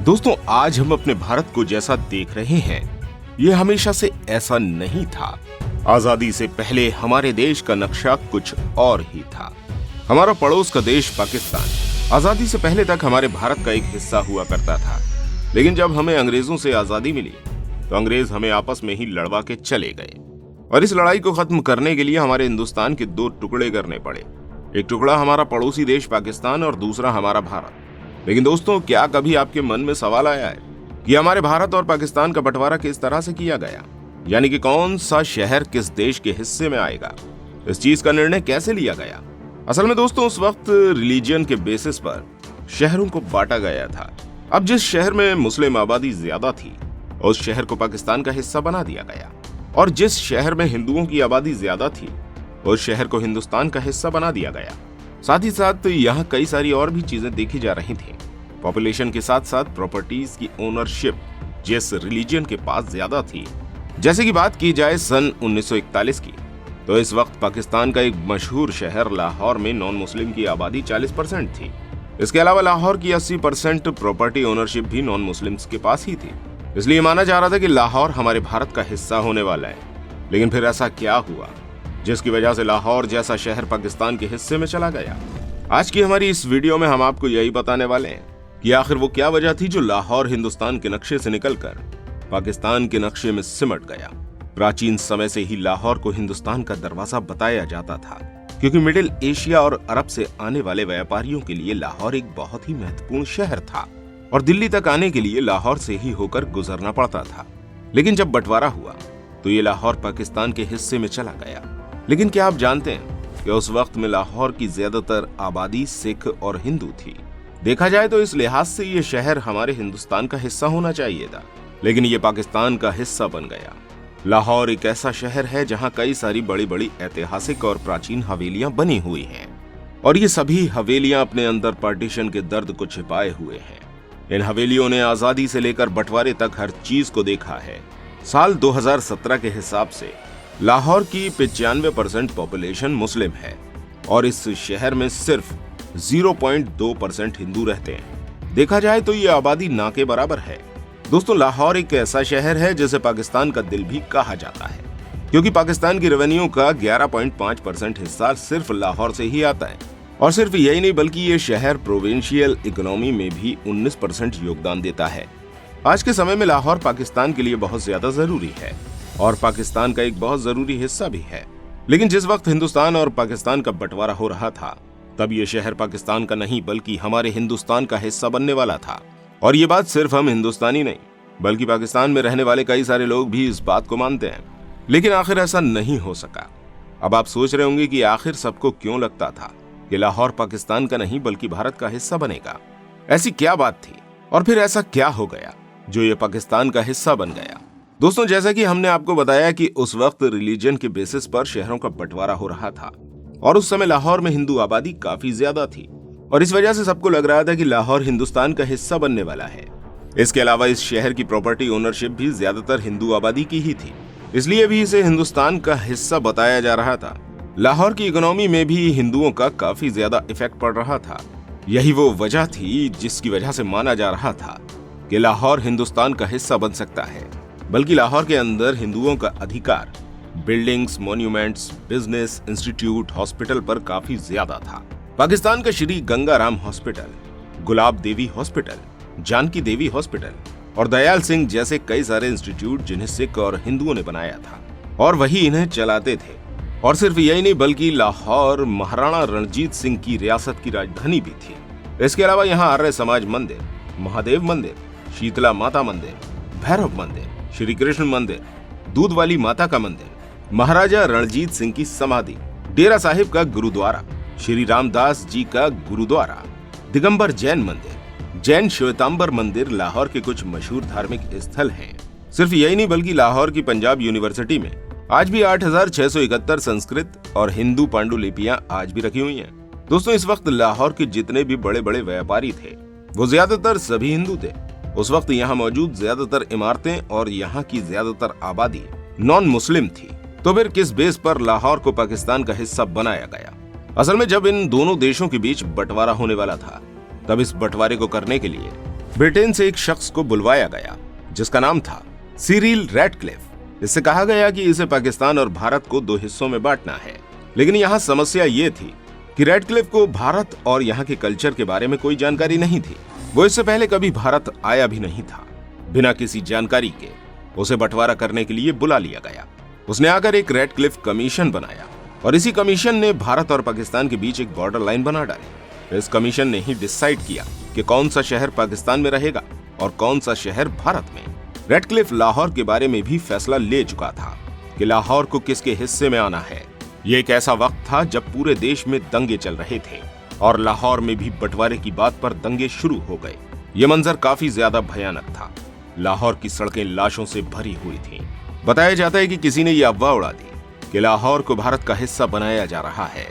दोस्तों, आज हम अपने भारत को जैसा देख रहे हैं, ये हमेशा से ऐसा नहीं था। आजादी से पहले हमारे देश का नक्शा कुछ और ही था। हमारा पड़ोस का देश पाकिस्तान आजादी से पहले तक हमारे भारत का एक हिस्सा हुआ करता था। लेकिन जब हमें अंग्रेजों से आजादी मिली तो अंग्रेज हमें आपस में ही लड़वा के चले गए और इस लड़ाई को खत्म करने के लिए हमारे हिंदुस्तान के दो टुकड़े करने पड़े। एक टुकड़ा हमारा पड़ोसी देश पाकिस्तान और दूसरा हमारा भारत। लेकिन दोस्तों, क्या कभी आपके मन में सवाल आया है कि हमारे भारत और पाकिस्तान का बंटवारा किस तरह से किया गया, यानी कि कौन सा शहर किस देश के हिस्से में आएगा? इस चीज का निर्णय कैसे लिया गया? असल में दोस्तों, उस वक्त रिलीजन के बेसिस पर शहरों को बांटा गया था। अब जिस शहर में मुस्लिम आबादी ज्यादा थी उस शहर को पाकिस्तान का हिस्सा बना दिया गया और जिस शहर में हिंदुओं की आबादी ज्यादा थी उस शहर को हिंदुस्तान का हिस्सा बना दिया गया। साथ ही साथ यहाँ कई सारी और भी चीजें देखी जा रही थी। पॉपुलेशन के साथ साथ प्रॉपर्टीज की ओनरशिप जिस रिलीजन के पास ज्यादा थी, जैसे कि बात की जाए सन 1941 की, तो इस वक्त पाकिस्तान का एक मशहूर शहर लाहौर में नॉन मुस्लिम की आबादी 40% थी। इसके अलावा लाहौर की 80% प्रॉपर्टी ओनरशिप भी नॉन मुस्लिम्स के पास ही थी। इसलिए माना जा रहा था कि लाहौर हमारे भारत का हिस्सा होने वाला है। लेकिन फिर ऐसा क्या हुआ जिसकी वजह से लाहौर जैसा शहर पाकिस्तान के हिस्से में चला गया? आज की हमारी इस वीडियो में हम आपको यही बताने वाले हैं कि आखिर वो क्या वजह थी जो लाहौर हिंदुस्तान के नक्शे से निकलकर पाकिस्तान के नक्शे में सिमट गया। प्राचीन समय से ही लाहौर को हिंदुस्तान का दरवाजा बताया जाता था, क्योंकि मिडिल एशिया और अरब से आने वाले व्यापारियों के लिए लाहौर एक बहुत ही महत्वपूर्ण शहर था और दिल्ली तक आने के लिए लाहौर से ही होकर गुजरना पड़ता था। लेकिन जब बंटवारा हुआ तो ये लाहौर पाकिस्तान के हिस्से में चला गया। लेकिन क्या आप जानते हैं कि उस वक्त में लाहौर की ज्यादातर आबादी सिख और हिंदू थी? देखा जाए तो इस लिहाज से ये शहर हमारे हिंदुस्तान का हिस्सा होना चाहिए था, लेकिन ये पाकिस्तान का हिस्सा बन गया। लाहौर एक ऐसा शहर है जहां कई सारी बड़ी बड़ी ऐतिहासिक और प्राचीन हवेलियां बनी हुई हैं और ये सभी हवेलियां अपने अंदर पार्टीशन के दर्द को छिपाए हुए हैं। इन हवेलियों ने आजादी से लेकर बंटवारे तक हर चीज को देखा है। साल 2017 के हिसाब से लाहौर की 95% पॉपुलेशन मुस्लिम है और इस शहर में सिर्फ 0.2% हिंदू रहते हैं। देखा जाए तो ये आबादी ना के बराबर है। दोस्तों, लाहौर एक ऐसा शहर है जिसे पाकिस्तान का दिल भी कहा जाता है, क्योंकि पाकिस्तान की रेवेन्यू का 11.5% हिस्सा सिर्फ लाहौर से ही आता है। और सिर्फ यही नहीं, बल्कि ये शहर प्रोविंशियल इकोनॉमी में भी 19% योगदान देता है। आज के समय में लाहौर पाकिस्तान के लिए बहुत ज्यादा जरूरी है और पाकिस्तान का एक बहुत जरूरी हिस्सा भी है। लेकिन जिस वक्त हिंदुस्तान और पाकिस्तान का बंटवारा हो रहा था, तब ये शहर पाकिस्तान का नहीं बल्कि हमारे हिंदुस्तान का हिस्सा बनने वाला था। और ये बात सिर्फ हम हिंदुस्तानी नहीं बल्कि पाकिस्तान में रहने वाले कई सारे लोग भी इस बात को मानते हैं। लेकिन आखिर ऐसा नहीं हो सका। अब आप सोच रहे होंगे कि आखिर सबको क्यों लगता था कि लाहौर पाकिस्तान का नहीं बल्कि भारत का हिस्सा बनेगा? ऐसी क्या बात थी और फिर ऐसा क्या हो गया जो ये पाकिस्तान का हिस्सा बन गया? दोस्तों, जैसा कि हमने आपको बताया कि उस वक्त रिलीजन के बेसिस पर शहरों का बंटवारा हो रहा था और उस समय लाहौर में हिंदू आबादी काफी ज्यादा थी और इस वजह से सबको लग रहा था कि लाहौर हिंदुस्तान का हिस्सा बनने वाला है। इसके अलावा इस शहर की प्रॉपर्टी ओनरशिप भी ज्यादातर हिंदू आबादी की ही थी, इसलिए भी इसे हिंदुस्तान का हिस्सा बताया जा रहा था। लाहौर की इकोनॉमी में भी हिंदुओं का काफी ज्यादा इफेक्ट पड़ रहा था। यही वो वजह थी जिसकी वजह से माना जा रहा था कि लाहौर हिंदुस्तान का हिस्सा बन सकता है। बल्कि लाहौर के अंदर हिंदुओं का अधिकार buildings, monuments, business, institute, hospital पर काफी ज्यादा था। पाकिस्तान का श्री गंगाराम हॉस्पिटल, गुलाब देवी हॉस्पिटल, जानकी देवी हॉस्पिटल और दयाल सिंह जैसे कई सारे इंस्टीट्यूट जिन्हें सिख और हिंदुओं ने बनाया था और वही इन्हें चलाते थे। और सिर्फ यही नहीं, बल्कि लाहौर महाराणा रणजीत सिंह की रियासत की राजधानी भी थी। इसके अलावा यहाँ आर्य समाज मंदिर, महादेव मंदिर, शीतला माता मंदिर, भैरव मंदिर, श्री कृष्ण मंदिर, दूध वाली माता का मंदिर, महाराजा रणजीत सिंह की समाधि, डेरा साहिब का गुरुद्वारा, श्री रामदास जी का गुरुद्वारा, दिगंबर जैन मंदिर, जैन श्वेतांबर मंदिर लाहौर के कुछ मशहूर धार्मिक स्थल हैं। सिर्फ यही नहीं, बल्कि लाहौर की पंजाब यूनिवर्सिटी में आज भी 8671 संस्कृत और हिंदू पांडुलिपियां आज भी रखी हुई हैं। दोस्तों, इस वक्त लाहौर के जितने भी बड़े बड़े व्यापारी थे वो ज्यादातर सभी हिंदू थे। उस वक्त यहाँ मौजूद ज्यादातर इमारतें और यहाँ की ज्यादातर आबादी नॉन मुस्लिम थी। तो फिर किस बेस पर लाहौर को पाकिस्तान का हिस्सा बनाया गया? असल में जब इन दोनों देशों के बीच बंटवारा होने वाला था, तब इस बंटवारे को करने के लिए ब्रिटेन से एक शख्स को बुलवाया गया जिसका नाम था सिरिल रैडक्लिफ। इससे कहा गया कि इसे पाकिस्तान और भारत को दो हिस्सों में बांटना है। लेकिन यहाँ समस्या ये थी कि रैडक्लिफ को भारत और यहाँ के कल्चर के बारे में कोई जानकारी नहीं थी। वो इससे पहले कभी भारत आया भी नहीं था। बिना किसी जानकारी के उसे बंटवारा करने के लिए बुला लिया गया। उसने आकर एक रैडक्लिफ कमीशन बनाया और इसी कमीशन ने भारत और पाकिस्तान के बीच एक बॉर्डर लाइन बना डाली। इस कमीशन ने ही डिसाइड किया कि कौन सा शहर पाकिस्तान में रहेगा और कौन सा शहर भारत में। रैडक्लिफ लाहौर के बारे में भी फैसला ले चुका था कि लाहौर को किसके हिस्से में आना है। ये एक ऐसा वक्त था जब पूरे देश में दंगे चल रहे थे और लाहौर में भी बंटवारे की बात पर दंगे शुरू हो गए। ये मंजर काफी ज्यादा भयानक था। लाहौर की सड़कें लाशों से भरी हुई थीं। बताया जाता है कि किसी ने यह अफवाह उड़ा दी कि लाहौर को भारत का हिस्सा बनाया जा रहा है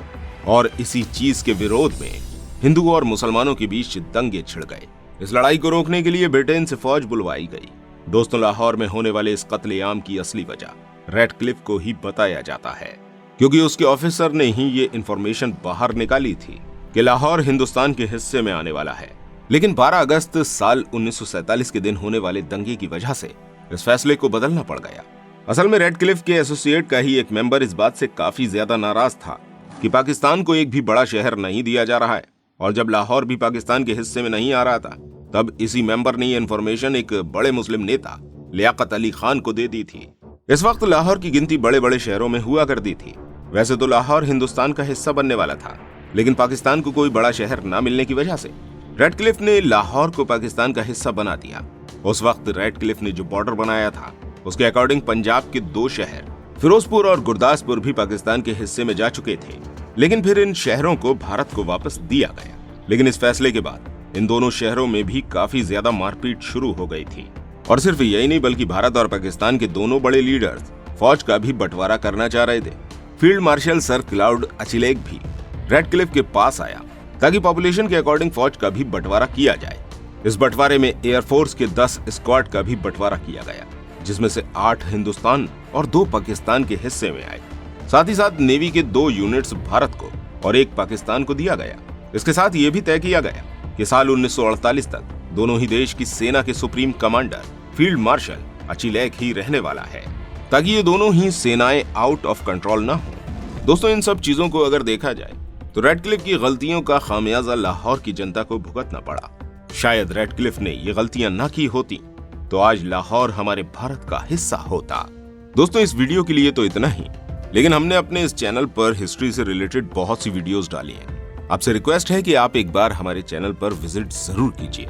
और इसी चीज के विरोध में हिंदुओं और मुसलमानों के बीच दंगे छिड़ गए। इस लड़ाई को रोकने के लिए ब्रिटेन से फौज बुलवाई गई। दोस्तों, लाहौर में होने वाले इस कत्लेआम की असली वजह रैडक्लिफ को ही बताया जाता है, क्योंकि उसके ऑफिसर ने ही ये इंफॉर्मेशन बाहर निकाली थी कि लाहौर हिंदुस्तान के हिस्से में आने वाला है। लेकिन 12 अगस्त साल 1947 के दिन होने वाले दंगे की वजह से इस फैसले को बदलना पड़ गया। असल में रैडक्लिफ के एसोसिएट का ही एक मेंबर इस बात से काफी ज्यादा नाराज था कि पाकिस्तान को एक भी बड़ा शहर नहीं दिया जा रहा है, और जब लाहौर भी पाकिस्तान के हिस्से में नहीं आ रहा था तब इसी मेंबर ने इन्फॉर्मेशन एक बड़े मुस्लिम नेता लियाकत अली खान को दे दी थी। इस वक्त लाहौर की गिनती बड़े बड़े शहरों में हुआ करती थी। वैसे तो लाहौर हिंदुस्तान का हिस्सा बनने वाला था, लेकिन पाकिस्तान को कोई बड़ा शहर न मिलने की वजह से रैडक्लिफ ने लाहौर को पाकिस्तान का हिस्सा बना दिया। उस वक्त रैडक्लिफ ने जो बॉर्डर बनाया था उसके अकॉर्डिंग पंजाब के 2 शहर फिरोजपुर और गुरदासपुर भी पाकिस्तान के हिस्से में जा चुके थे, लेकिन फिर इन शहरों को भारत को वापस दिया गया। लेकिन इस फैसले के बाद इन दोनों शहरों में भी काफी ज्यादा मारपीट शुरू हो गई थी। और सिर्फ यही नहीं, बल्कि भारत और पाकिस्तान के दोनों बड़े लीडर्स फौज का भी बंटवारा करना चाह रहे थे। फील्ड मार्शल सर क्लाउड अचिलेक भी रैडक्लिफ के पास आया ताकि पॉपुलेशन के अकॉर्डिंग फौज का भी बंटवारा किया जाए। इस बंटवारे में एयरफोर्स के 10 स्क्वाड का भी बंटवारा किया गया, जिसमें से 8 हिंदुस्तान और 2 पाकिस्तान के हिस्से में आए। साथ ही साथ नेवी के 2 यूनिट्स भारत को और 1 पाकिस्तान को दिया गया। इसके साथ ये भी तय किया गया कि साल 1948 तक दोनों ही देश की सेना के सुप्रीम कमांडर फील्ड मार्शल अचिलेक ही रहने वाला है, ताकि ये दोनों ही सेनाएं आउट ऑफ कंट्रोल ना हो। दोस्तों, इन सब चीजों को अगर देखा जाए तो रैडक्लिफ की गलतियों का खामियाजा लाहौर की जनता को भुगतना पड़ा। शायद रैडक्लिफ ने ये गलतियां ना की होती तो आज लाहौर हमारे भारत का हिस्सा होता। दोस्तों, इस वीडियो के लिए तो इतना ही, लेकिन हमने अपने इस चैनल पर हिस्ट्री से रिलेटेड बहुत सी वीडियोस डाली हैं। आपसे रिक्वेस्ट है कि आप एक बार हमारे चैनल पर विजिट जरूर कीजिए।